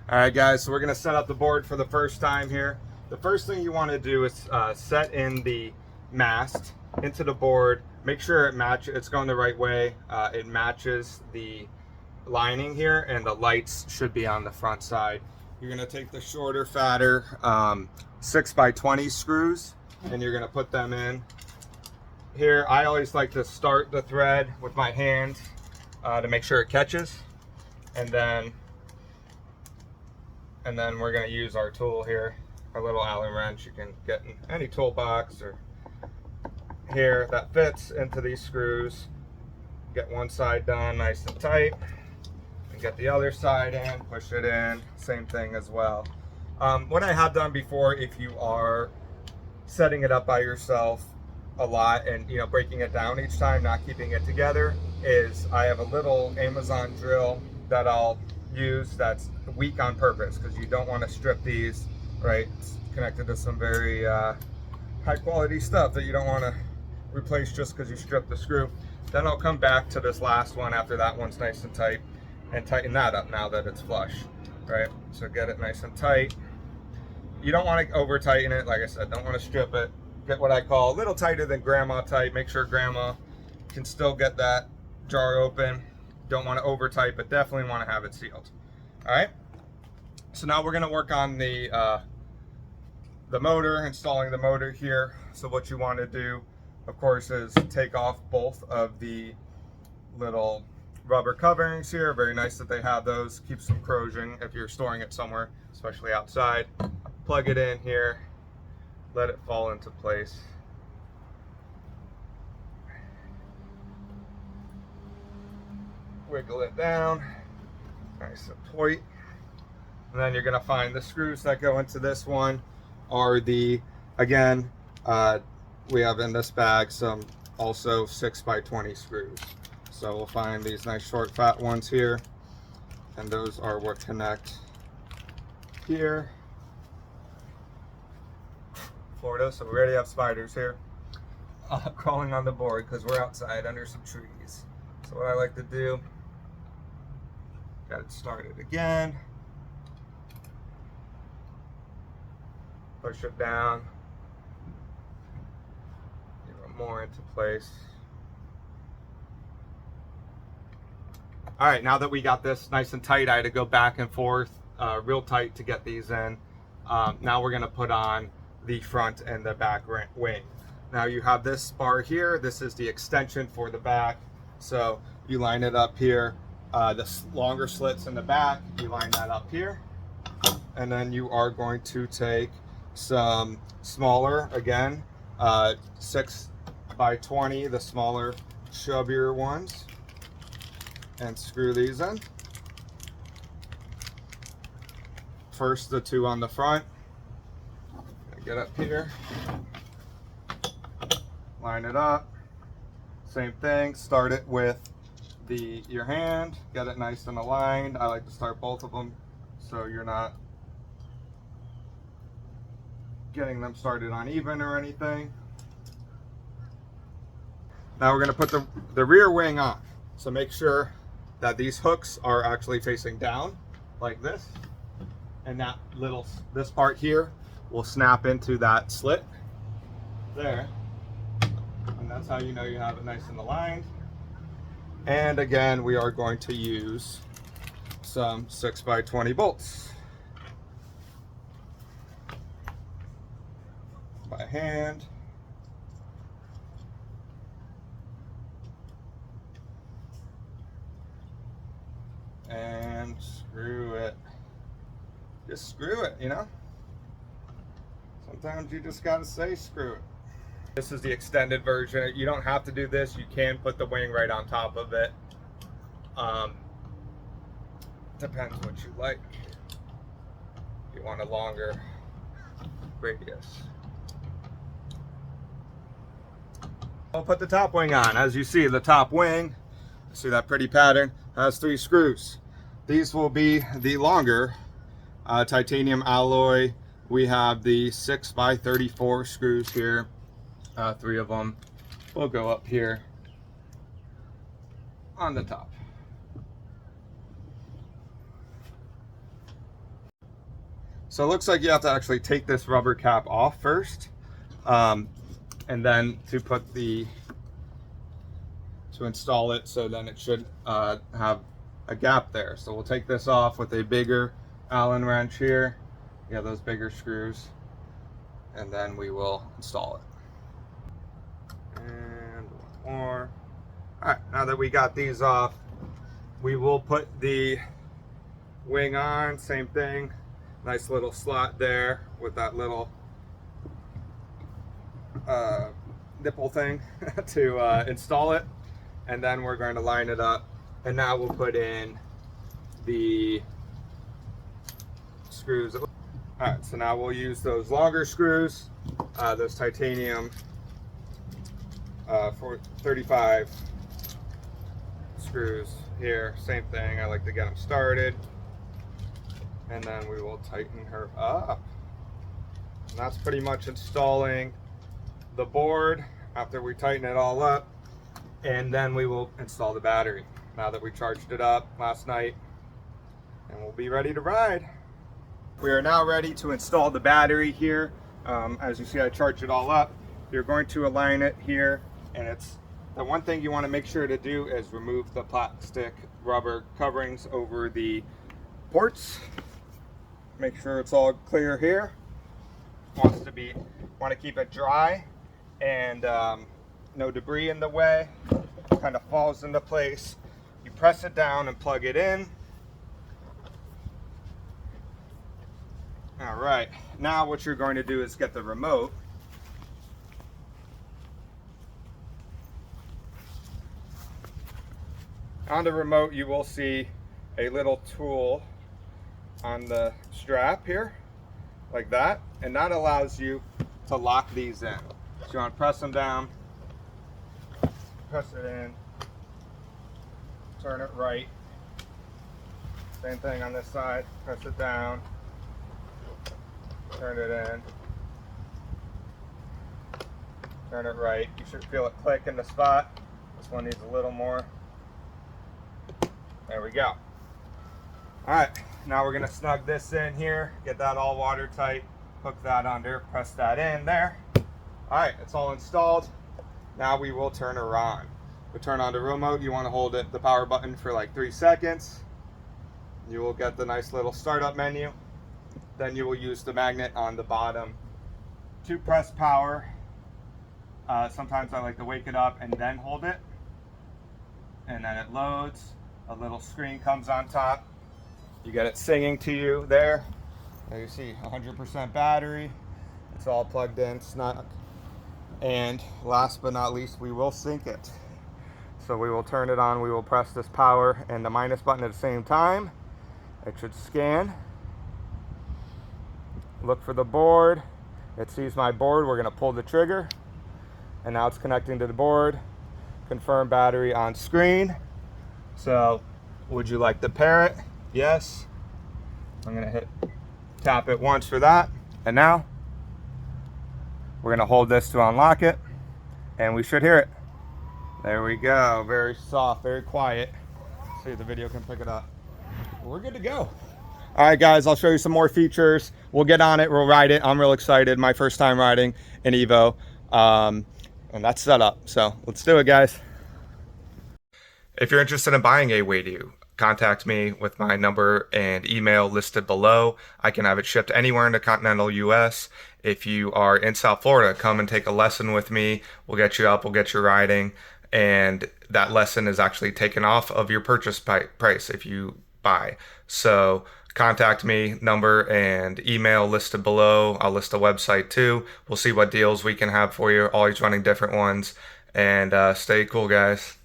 All right, guys, so we're gonna set up the board for the first time here. The first thing you wanna do is set in the mast into the board. Make sure it's going the right way. It matches the lining here, and the lights should be on the front side. You're gonna take the shorter, fatter 6x20 screws, and you're gonna put them in here. I always like to start the thread with my hand to make sure it catches, and then we're going to use our tool here, our little Allen wrench. You can get in any toolbox or here that fits into these screws. Get one side done nice and tight, and get the other side in, push it in, same thing as well. What I have done before, if you are setting it up by yourself a lot and breaking it down each time, not keeping it together, is I have a little Amazon drill that I'll use that's weak on purpose, because you don't want to strip these, right? It's connected to some very high quality stuff that you don't want to replace just because you strip the screw. Then I'll come back to this last one after that one's nice and tight and tighten that up now that it's flush, right? So get it nice and tight. You don't want to over tighten it. Like I said, don't want to strip it. Get what I call a little tighter than grandma tight. Make sure grandma can still get that jar open. Don't want to over tight, but definitely want to have it sealed. All right. So now we're going to work on the motor, installing the motor here. So what you want to do, of course, is take off both of the little rubber coverings here. Very nice that they have those. Keeps some corrosion if you're storing it somewhere, especially outside. Plug it in here. Let it fall into place. Wiggle it down, nice and tight. And then you're gonna find the screws that go into this one are the, again, we have in this bag some also 6x20 screws. So we'll find these nice short fat ones here, and those are what connect here. Florida, so we already have spiders here crawling on the board because we're outside under some trees. So what I like to do, got it started again, push it down, even more into place. All right, now that we got this nice and tight, I had to go back and forth real tight to get these in. Now we're gonna put on the front and the back wing. Now you have this bar here. This is the extension for the back. So you line it up here. The longer slits in the back, you line that up here. And then you are going to take some smaller, again, 6x20, the smaller, chubbier ones, and screw these in. First, the two on the front. Get up here, line it up, same thing, start it with your hand, get it nice and aligned. I like to start both of them so you're not getting them started uneven or anything. Now we're going to put the rear wing on, so make sure that these hooks are actually facing down like this, and that this part here will snap into that slit there, and that's how you know you have it nice and aligned. And again, we are going to use some 6x20 bolts by hand. And screw it. Just screw it, Sometimes you just gotta say screw it. This is the extended version. You don't have to do this. You can put the wing right on top of it. Depends what you like. You want a longer radius. I'll put the top wing on. As you see, the top wing, see that pretty pattern, has 3 screws. These will be the longer titanium alloy. We have the 6x34 screws here. 3 of them will go up here on the top. So it looks like you have to actually take this rubber cap off first, and then to install it. So then it should have a gap there. So we'll take this off with a bigger Allen wrench here. Yeah, those bigger screws, and then we will install it. And one more. All right, now that we got these off, we will put the wing on. Same thing, nice little slot there with that little nipple thing to install it, and then we're going to line it up, and now we'll put in the screws. All right, so now we'll use those longer screws, those titanium 35 screws here. Same thing, I like to get them started, and then we will tighten her up. And that's pretty much installing the board after we tighten it all up, and then we will install the battery now that we charged it up last night, and we'll be ready to ride. We are now ready to install the battery here. As you see, I charged it all up. You're going to align it here, and it's the one thing you want to make sure to do is remove the plastic rubber coverings over the ports. Make sure it's all clear here. Want to keep it dry and no debris in the way. Kind of falls into place. You press it down and plug it in. All right, now what you're going to do is get the remote. On the remote, you will see a little tool on the strap here, like that, and that allows you to lock these in. So you want to press them down, press it in, turn it right. Same thing on this side, press it down, turn it in, turn it right. You should feel it click in the spot. This one needs a little more. There we go. All right, now we're gonna snug this in here, get that all watertight, hook that under, press that in there. All right, it's all installed. Now we will turn her on. To turn on the remote, you wanna hold the power button for like 3 seconds. You will get the nice little startup menu. Then you will use the magnet on the bottom to press power. Sometimes I like to wake it up and then hold it. And then it loads. A little screen comes on top. You get it singing to you there. There you see 100% battery. It's all plugged in, snug. And last but not least, we will sync it. So we will turn it on. We will press this power and the minus button at the same time. It should scan. Look for the board. It sees my board. We're going to pull the trigger. And now it's connecting to the board. Confirm battery on screen. So, would you like to pair it? Yes. I'm going to tap it once for that. And now, we're going to hold this to unlock it. And we should hear it. There we go. Very soft, very quiet. See if the video can pick it up. We're good to go. All right, guys, I'll show you some more features. We'll get on it. We'll ride it. I'm real excited. My first time riding an Evo. And that's set up. So, let's do it, guys. If you're interested in buying a Waydoo, contact me with my number and email listed below. I can have it shipped anywhere in the continental US. If you are in South Florida, come and take a lesson with me. We'll get you up, we'll get you riding, and that lesson is actually taken off of your purchase price if you buy. So contact me, number and email listed below. I'll list a website too. We'll see what deals we can have for you, always running different ones. And stay cool, guys.